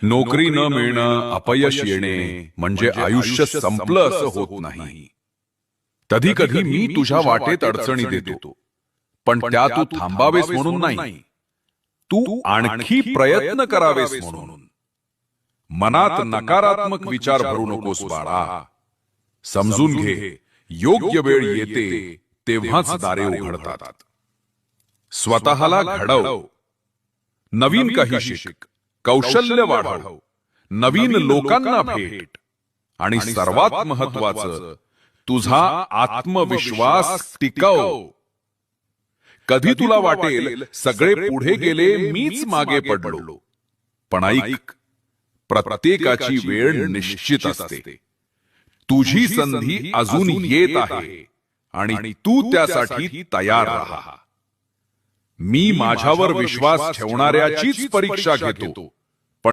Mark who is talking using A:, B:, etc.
A: नोकरी न मिळणं, अपयश येणे म्हणजे आयुष्य संपलं असं होत नाही. कधी कधी मी तुझ्या वाटेत अडचणी देतो, पण त्या तू थांबावेस म्हणून नाही, तू आणखी प्रयत्न करावेस म्हणून. मनात नकारात्मक विचार भरू नकोस बाळा. समजून घे, योग्य वेळ येते तेव्हाच दारे उघडतात. स्वतःला घडव, नवीन काही शिक, कौशल्य वाढव, नवीन लोकांना भेट, आणि सर्वात महत्वाचं तुझा आत्मविश्वास टिकव. कधी तुला वाटेल सगळे पुढे गेले, मीच मागे पडलो, पण ऐक, प्रत्येकाची वेळ निश्चित असते. तुझी संधी अजून येत आहे आणि तू त्यासाठी तयार राहा. मी माझ्यावर विश्वास ठेवणाऱ्याचीच परीक्षा घेतो.